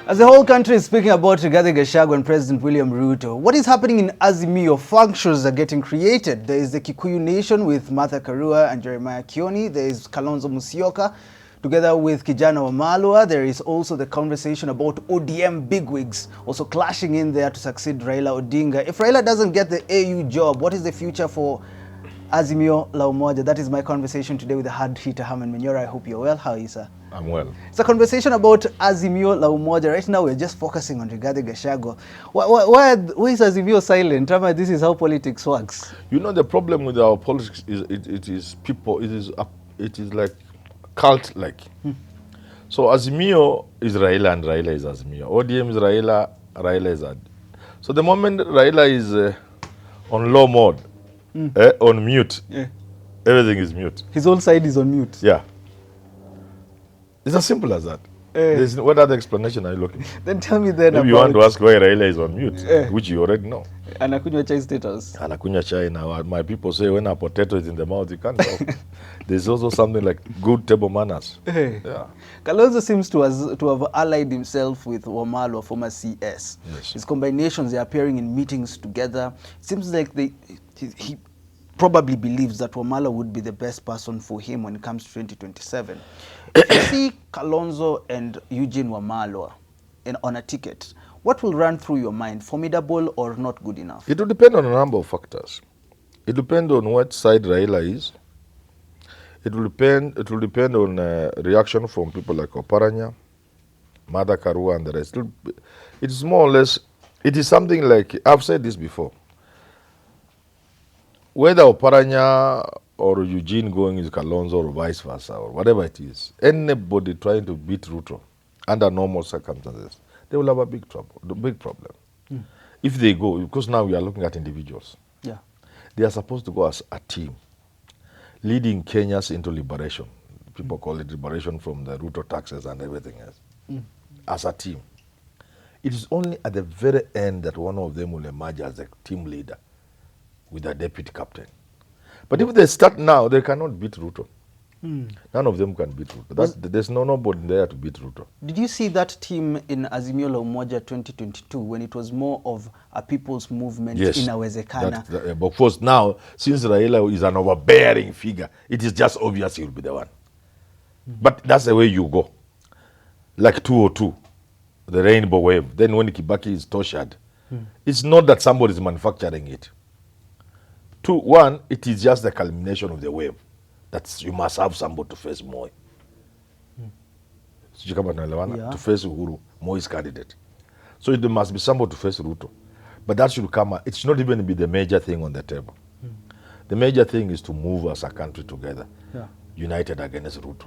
As the whole country is speaking about Rigathi Gachagua and President William Ruto, what is happening in Azimio? Functions are getting created. There is the Kikuyu Nation with Martha Karua and Jeremiah Kioni. There is Kalonzo Musyoka together with Kijana Wamalwa. There is also the conversation about ODM bigwigs also clashing in there to succeed Raila Odinga. If Raila doesn't get the AU job, what is the future for Azimio la Umoja? That is my conversation today with the hard hitter Herman Manyora. I hope you're well. How are you, sir? I'm well. It's a conversation about Azimio la Umoja. Right now we're just focusing on Rigathi Gachagua. Why is Azimio silent? This is how politics works. You know, the problem with our politics is it is people, it is like cult-like. So Azimio is Raila and Raila is Azimio. ODM is Raila, Raila is Ad. So the moment Raila is on low mode, on mute, everything is mute. His whole side is on mute. Yeah. It's as simple as that. What other explanation are you looking for? Then tell me then Maybe you want to ask why Raila is on mute, which you already know. Anakunywa chai status. Anakunywa chai now. My people say when a potato is in the mouth, you can't talk. There's also something like good table manners. Yeah. Kalonzo seems to have allied himself with Wamalwa, former CS. Yes. His combinations are appearing in meetings together. It seems like he probably believes that Wamalwa would be the best person for him when it comes to 2027. If you see Kalonzo and Eugene Wamalwa on a ticket, what will run through your mind? Formidable or not good enough? It will depend on a number of factors. It depends on what side Raila is. It will depend on reaction from people like Oparanya, Martha Karua and the rest. It is more or less, it is something like, I've said this before. Whether Oparanya or Eugene going is Kalonzo or vice versa or whatever it is, anybody trying to beat Ruto under normal circumstances, they will have a big problem. If they go, because now we are looking at individuals. Yeah. They are supposed to go as a team, leading Kenyans into liberation. People call it liberation from the Ruto taxes and everything else. As a team. It is only at the very end that one of them will emerge as a team leader with a deputy captain. But if they start now, they cannot beat Ruto. None of them can beat Ruto. There's nobody there to beat Ruto. Did you see that team in Azimio la Umoja 2022 when it was more of a people's movement? Yes, Inawezekana? but of course now, since Raila is an overbearing figure, it is just obvious he will be the one. But that's the way you go. Like 202, the rainbow wave. Then when Kibaki is tortured, it's not that somebody is manufacturing it. 2, 1, it is just the culmination of the wave. That's you must have somebody to face Moi. To face Uhuru, Moi's candidate. So it must be somebody to face Ruto. But that should come, it should not even be the major thing on the table. The major thing is to move as a country together, united against Ruto.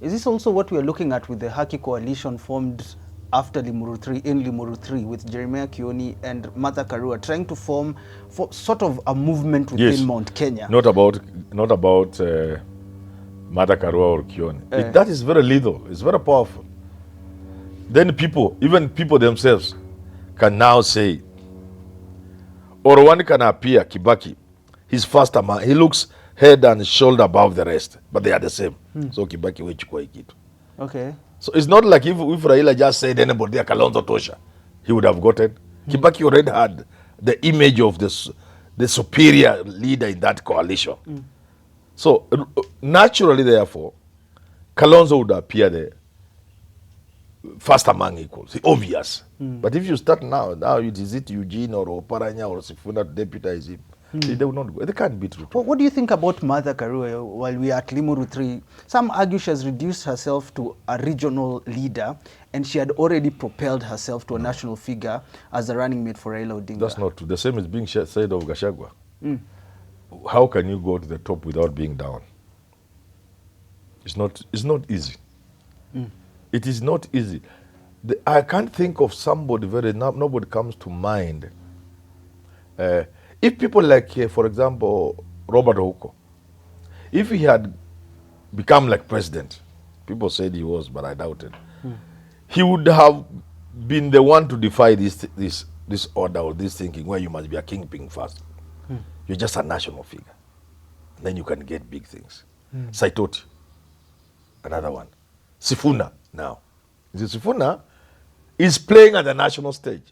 Is this also what we are looking at with the Haki coalition formed after Limuru 3, in Limuru 3, with Jeremiah Kioni and Martha Karua, trying to form sort of a movement within Mount Kenya? Not about Martha Karua or Kioni. That is very lethal. It's very powerful. Then even people themselves can now say, or one can appear, Kibaki, he's faster man. He looks head and shoulder above the rest, but they are the same. So Kibaki wechukua ikitu. Okay. So it's not like if Raila just said anybody there, Kalonzo Tosha, he would have gotten. Kibaki already had the image of the superior leader in that coalition. So naturally, therefore, Kalonzo would appear the first among equals, obvious. But if you start now is it Eugene or Oparanya or Sifuna to deputize him? They will not go. They can't beat Ruto. What do you think about Martha Karua while we are at Limuru 3? Some argue she has reduced herself to a regional leader and she had already propelled herself to a national figure as a running mate for Raila Odinga. That's not true. The same is being said of Gachagua. How can you go to the top without being down? It's not easy. It is not easy. I can't think of somebody nobody comes to mind. If people like, for example, Robert Ouko, if he had become like president, people said he was, but I doubt it, he would have been the one to defy this order or this thinking where you must be a kingpin first. You're just a national figure. Then you can get big things. Saitoti, another one. Sifuna now. Sifuna He's playing at the national stage.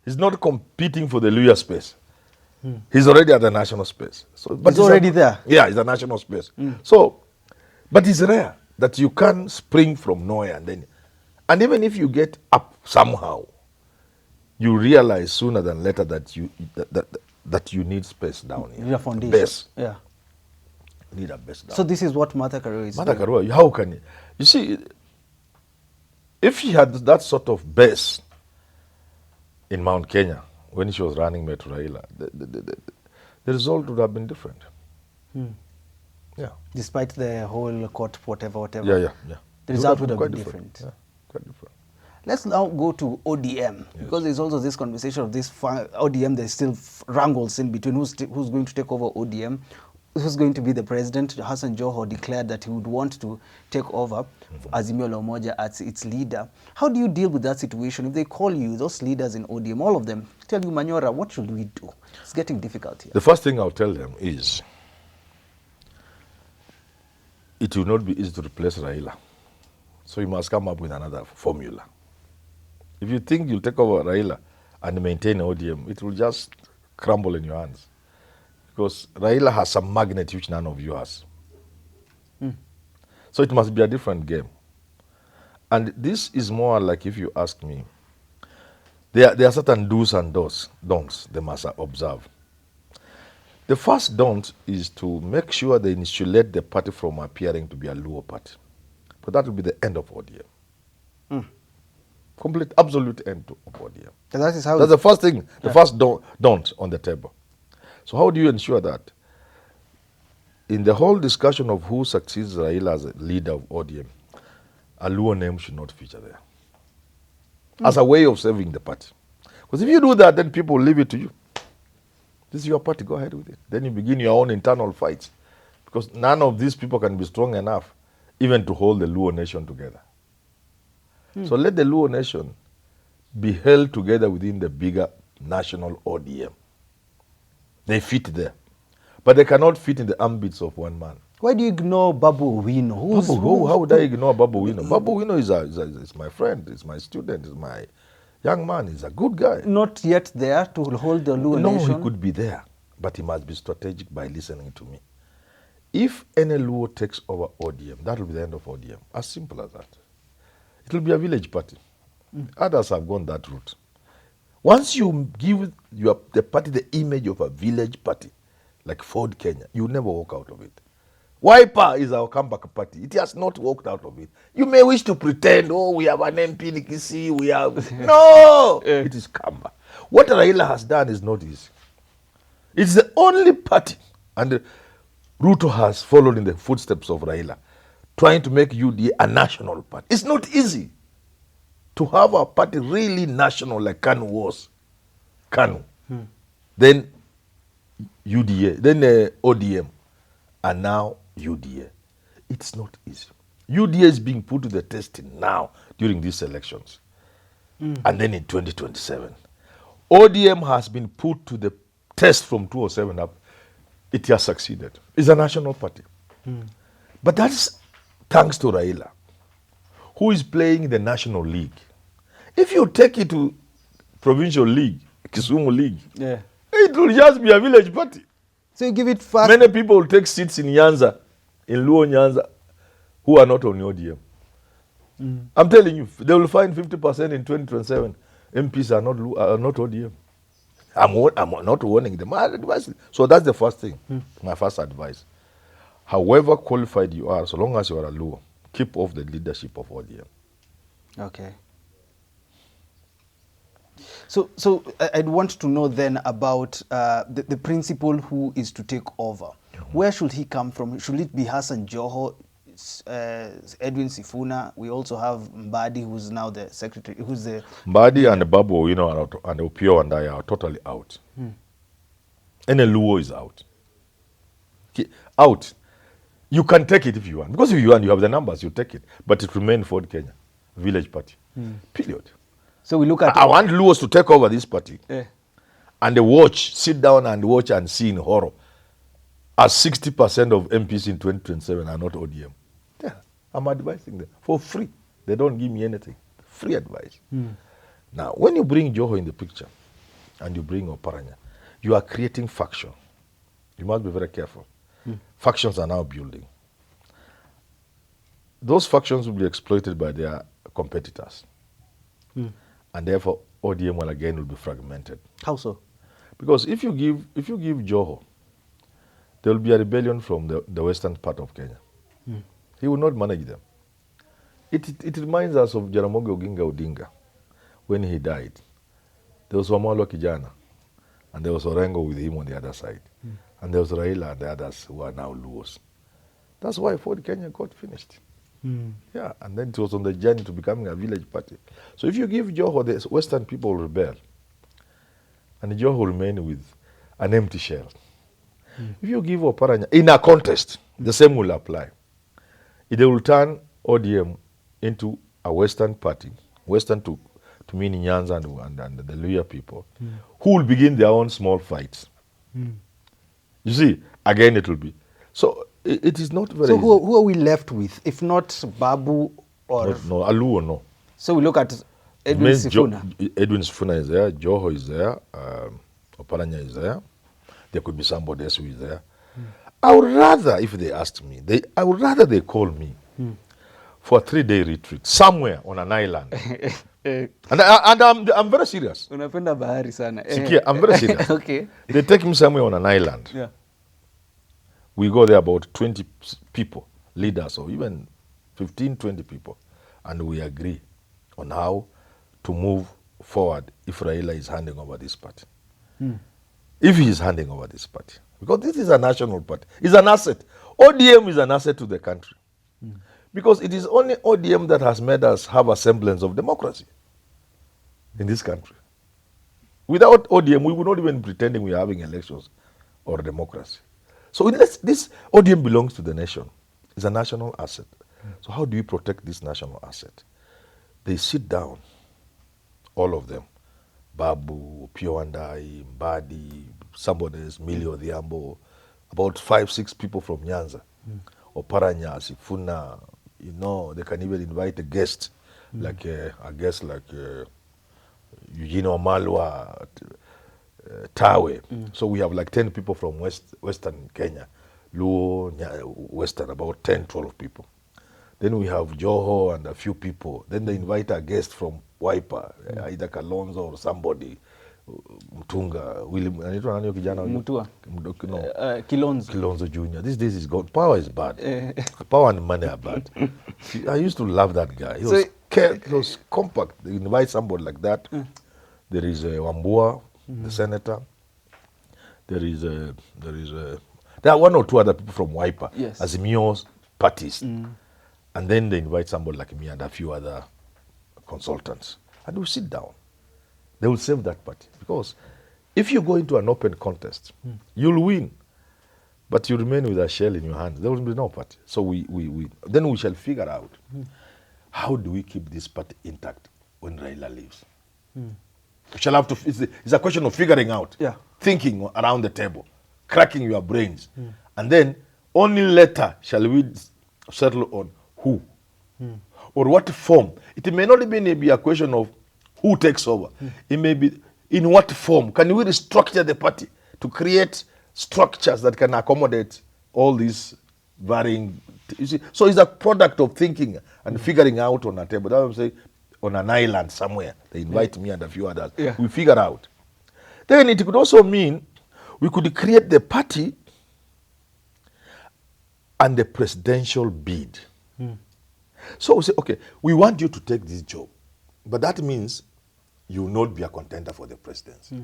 He's not competing for the Luya space. He's already at the national space. So, but He's already there. Yeah, he's a national space. So, but it's rare that you can spring from nowhere and even if you get up somehow, you realize sooner than later that you need space down here. You need a foundation. Base. Yeah. You need a base down. So this is what Martha Karua is Martha doing. Karua, how can you see? If she had that sort of base in Mount Kenya when she was running Metro Raila, the result would have been different. Yeah. Despite the whole court, whatever. Yeah. The result would have been different. Yeah, quite different. Let's now go to ODM, because there's also this conversation of this ODM. There's still wrangles in between who's going to take over ODM, who's going to be the president. Hassan Joho declared that he would want to take over Azimio la Umoja as its leader. How do you deal with that situation? If they call you, those leaders in ODM, all of them, tell you, Manyora, what should we do? It's getting difficult here. The first thing I'll tell them is it will not be easy to replace Raila. So you must come up with another formula. If you think you'll take over Raila and maintain ODM, it will just crumble in your hands. Because Raila has some magnet which none of you has. So it must be a different game. And this is more like, if you ask me, there are certain do's and don'ts they must observe. The first don't is to make sure they insulate the party from appearing to be a Luo party. But that will be the end of ODM. Complete, absolute end of ODM. So that is how That's the first thing, the first don't on the table. So how do you ensure that? In the whole discussion of who succeeds Raila as a leader of ODM, a Luo name should not feature there. As a way of saving the party. Because if you do that, then people will leave it to you. This is your party, go ahead with it. Then you begin your own internal fights. Because none of these people can be strong enough even to hold the Luo nation together. So let the Luo nation be held together within the bigger national ODM. They fit there. But they cannot fit in the ambits of one man. Why do you ignore Babu Owino? How would I ignore Babu Owino? Babu Owino is my friend, is my student, is my young man, he's a good guy. Not yet there to hold the Luo nation? No, he could be there, but he must be strategic by listening to me. If any Luo takes over ODM, that will be the end of ODM. As simple as that. It will be a village party. Others have gone that route. Once you give the party the image of a village party, like Ford Kenya, you will never walk out of it. Wiper is our comeback party. It has not walked out of it. You may wish to pretend, oh, we have an MP in Kisii, we have... No! It is comeback. What Raila has done is not easy. It's the only party, and Ruto has followed in the footsteps of Raila, trying to make UDA a national party. It's not easy to have a party really national like Kanu was. Kanu. Then UDA, then ODM, and now UDA. It's not easy. UDA is being put to the test now during these elections. And then in 2027. ODM has been put to the test from 2007 up. It has succeeded. It's a national party. But that's thanks to Raila, who is playing in the National League. If you take it to Provincial League, Kisumu League, it will just be a village party. So you give it fast. Many people will take seats in Nyanza, in Luo Nyanza, who are not on ODM. I'm telling you, they will find 50% in 2027. MPs are not ODM. I'm not warning them. So that's the first thing, my first advice. However qualified you are, so long as you are a Luo, keep off the leadership of ODM. Okay. So I'd want to know then about the principal who is to take over. Where should he come from? Should it be Hassan Joho, Edwin Sifuna? We also have Mbadi, who's now the secretary. Who's the Mbadi and Babu Owino and Opio and I are totally out. And Luo is out. Out. You can take it if you want. Because if you want, you have the numbers, you take it. But it remains Ford Kenya, village party. Period. So we look at... I want Luos to take over this party. And they sit down and watch and see in horror. As 60% of MPs in 2027 are not ODM. Yeah, I'm advising them for free. They don't give me anything. free advice. Now, when you bring Joho in the picture and you bring Oparanya, you are creating faction. You must be very careful. Factions are now building. Those factions will be exploited by their competitors. And therefore, ODM will be fragmented. How so? Because if you give Joho, there will be a rebellion from the western part of Kenya. He will not manage them. It reminds us of Jaramogi Oginga Odinga when he died. There was Wamalwa Kijana, and there was Orengo with him on the other side. And there was Raila and the others who are now Luos. That's why Ford Kenya got finished. Yeah, and then it was on the journey to becoming a village party. So if you give Joho, the western people will rebel. And Joho will remain with an empty shell. If you give Oparanya, in a contest, the same will apply. They will turn ODM into a western party, western to mean Nyanza and the Luya people, who will begin their own small fights. You see, again it will be. So it is not very So easy. who are we left with, if not Babu or... No, Aluo, no. So we look at Edwin Sifuna. Edwin Sifuna is there, Joho is there, Oparanya is there. There could be somebody else who is there. I would rather, if they asked me, I would rather they call me for a 3-day retreat somewhere on an island. And I'm very serious. Unapenda bahari sana. Sikia, I'm very serious. Okay. They take me somewhere on an island. Yeah. We go there about 20 people, leaders, or even 15, 20 people, and we agree on how to move forward if Raila is handing over this party. If he is handing over this party. Because this is a national party. It's an asset. ODM is an asset to the country. Because it is only ODM that has made us have a semblance of democracy in this country. Without ODM, we would not even be pretending we are having elections or democracy. So this ODM belongs to the nation. It's a national asset. So how do we protect this national asset? They sit down, all of them. Babu, Piowandai, Mbadi, somebody else, Milio Odhiambo, about 5-6 people from Nyanza. Oparanya, Sifuna, you know, they can even invite a guest, like a guest like Eugene Omalwa, Tawe. So we have like 10 people from Western Kenya, Luo, Western, about 10, 12 people. Then we have Joho and a few people. Then they invite a guest from Wiper, either Kalonzo or somebody, Mtunga, William, Mutua. No. Kilonzo. Kalonzo Jr. These days is gone. Power is bad. Power and money are bad. I used to love that guy. He was compact. They invite somebody like that. There is Wambua, the senator. There are 1 or 2 other people from Wiper, yes. Azimio's parties. And then they invite somebody like me and a few other consultants. And we sit down. They will save that party. Because if you go into an open contest, you'll win. But you remain with a shell in your hand. There will be no party. So then we shall figure out how do we keep this party intact when Raila leaves. We shall have to, it's a question of figuring out, thinking around the table, cracking your brains. And then only later shall we settle on who or what form. It may not even be a question of who takes over. It may be in what form. Can we restructure the party to create structures that can accommodate all these varying... You see, so it's a product of thinking and figuring out on a table. That's what I'm saying, on an island somewhere. They invite me and a few others. We figure out. Then it could also mean we could create the party and the presidential bid. So we say, okay, we want you to take this job, but that means you will not be a contender for the presidency.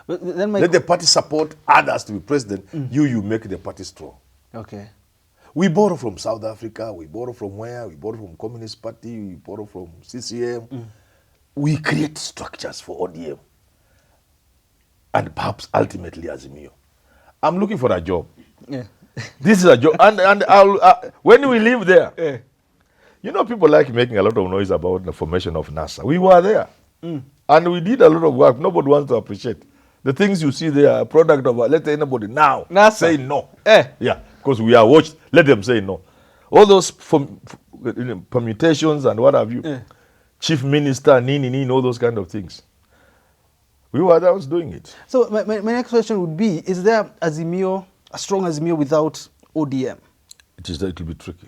But then let the party support others to be president. You make the party strong. Okay. We borrow from South Africa. We borrow from where? We borrow from Communist Party. We borrow from CCM. We create structures for ODM. And perhaps ultimately Azimio. I'm looking for a job. This is a job. And I'll, when we live there, you know, people like making a lot of noise about the formation of NASA. We were there. And we did a lot of work. Nobody wants to appreciate. The things you see there are a product of, let anybody now NASA. say no. Yeah, because we are watched. Let them say no. All those permutations and what have you. Chief minister, nini, all those kind of things. We were the ones doing it. So my next question would be, is there Azimio, a strong Azimio without ODM? It will be tricky.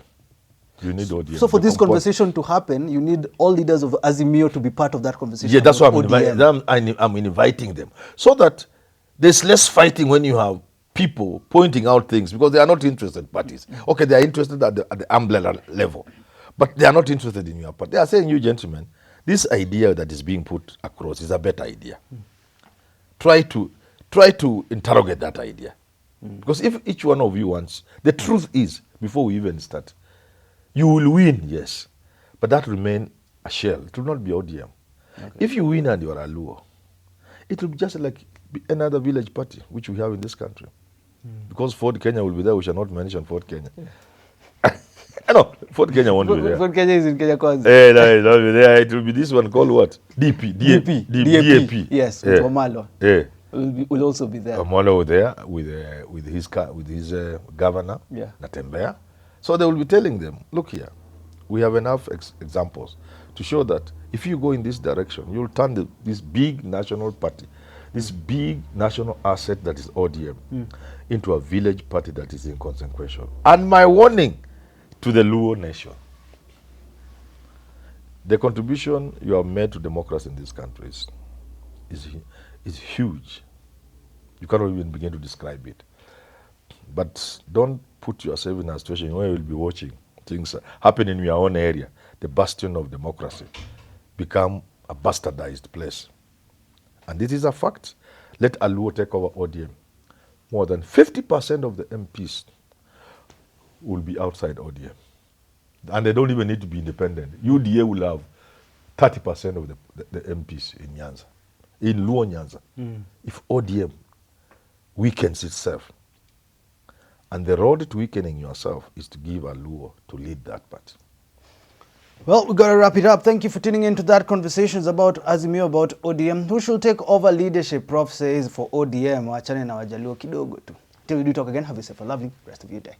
You need ODM. So for this conversation to happen, you need all leaders of Azimio to be part of that conversation. Yeah, that's why I'm inviting them. So that there's less fighting when you have people pointing out things, because they are not interested parties. Okay, they are interested at the umbrella level, but they are not interested in your party. They are saying, you gentlemen, this idea that is being put across is a better idea. Try to interrogate that idea. Because if each one of you wants, the truth is, before we even start, you will win, yes, but that will remain a shell. It will not be ODM. Okay. If you win and you are a Luo, it will be just like another village party, which we have in this country. Because Ford Kenya will be there, we shall not mention Ford Kenya. No, Ford Kenya won't be there. Ford Kenya is in Kenya Kwanza. No, it won't be there. It will be this one called what? DAP. Yes, with Omalo. Will also be there. Omalo will there with his governor, Natembea. So they will be telling them, look here, we have enough examples to show that if you go in this direction, you'll turn this big national party, this big national asset that is ODM, into a village party that is inconsequential. And my warning to the Luo nation, the contribution you have made to democracy in these countries is huge. You cannot even begin to describe it. But don't put yourself in a situation where you'll be watching things happen in your own area, the bastion of democracy, become a bastardized place. And this is a fact. Let Aluo take over ODM. More than 50% of the MPs will be outside ODM. And they don't even need to be independent. UDA will have 30% of the MPs in Nyanza, in Luo Nyanza. If ODM weakens itself. And the road to weakening yourself is to give a Luo to lead that party. Well, we've got to wrap it up. Thank you for tuning into that conversations about Azimio, about ODM. Who should take over leadership, Prof says, for ODM? Wachane na wajaluo kidogo tu. Till we do talk again, have yourself a lovely rest of your day.